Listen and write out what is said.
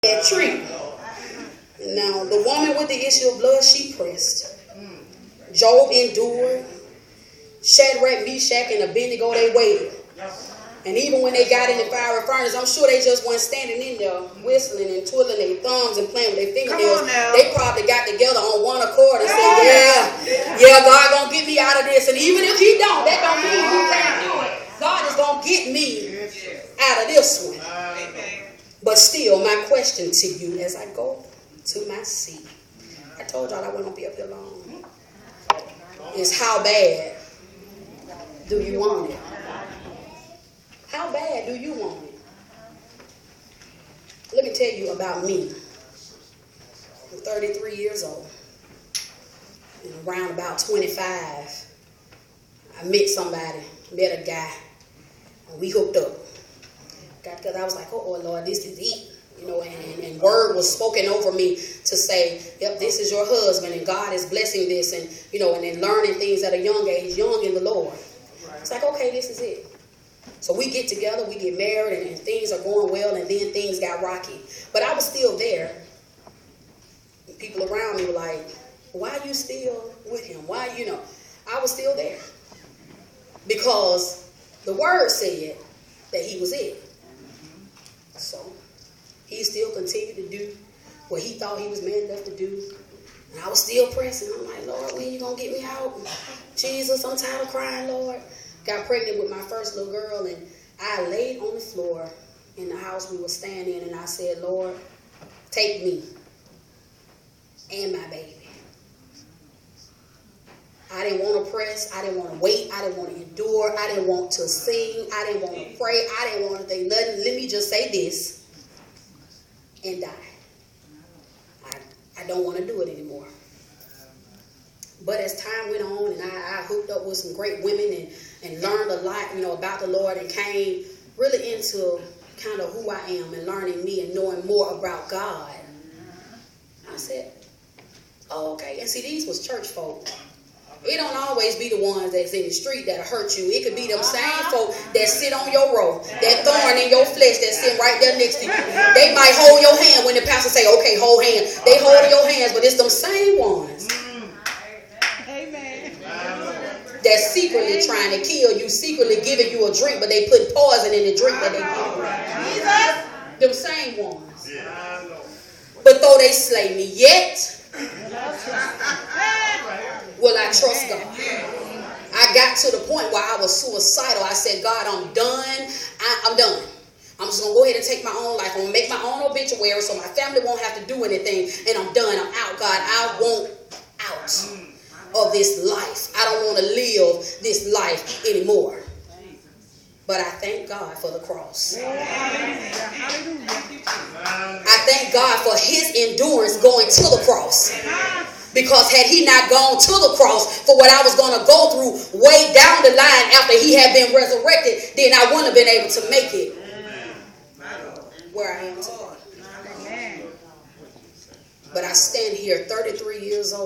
that tree. Now, the woman with the issue of blood, she pressed. Job endured. Shadrach, Meshach, and Abednego, they waited. And even when they got in the fiery furnace, I'm sure they just weren't standing in there whistling and twiddling their thumbs and playing with their fingernails. They probably got together on one accord and said, yeah, God gonna get me out of this. And even if he don't, that don't mean you can't do it. God is gonna get me out of this one. But still, my question to you as I go to my seat, I told y'all I wasn't gonna be up here long, is how bad do you want it? How bad do you want it? Let me tell you about me. I'm 33 years old. And around about 25, I met a guy, and we hooked up. Because I was like, oh Lord, this is it. And word was spoken over me to say, yep, this is your husband, and God is blessing this, and and then learning things at a young age, young in the Lord. It's like, okay, this is it. So we get together, we get married, and things are going well, and then things got rocky. But I was still there. People around me were like, why are you still with him? Why, I was still there. Because the word said that he was it. So he still continued to do what he thought he was man enough to do. And I was still pressing. I'm like, Lord, when you going to get me out? Jesus, I'm tired of crying, Lord. Got pregnant with my first little girl, and I laid on the floor in the house we were staying in, and I said, Lord, take me and my baby. I didn't want to press. I didn't want to wait. I didn't want to endure. I didn't want to sing. I didn't want to pray. I didn't want to think nothing. Let me just say this and die. I don't want to do it anymore. But as time went on, and I hooked up with some great women and learned a lot, about the Lord, and came really into kind of who I am and learning me and knowing more about God. I said, oh, okay. And see, these was church folk. It don't always be the ones that's in the street that'll hurt you. It could be them same folk that sit on your row, that thorn in your flesh that's sitting right there next to you. They might hold your hand when the pastor say, okay, hold hands. They hold your hands, but it's them same ones that's secretly trying to kill you, secretly giving you a drink, but they put poison in the drink that they give you. Them same ones. But though they slay me, yet will I trust God. I got to the point where I was suicidal. I said, God, I'm done. I'm done. I'm just going to go ahead and take my own life. I'm going to make my own obituary so my family won't have to do anything. And I'm done. I'm out, God. I want out of this life. I don't want to live this life anymore. But I thank God for the cross. I thank God for his endurance going to the cross. Because had he not gone to the cross for what I was going to go through way down the line after he had been resurrected, then I wouldn't have been able to make it where I am today. But I stand here 33 years old.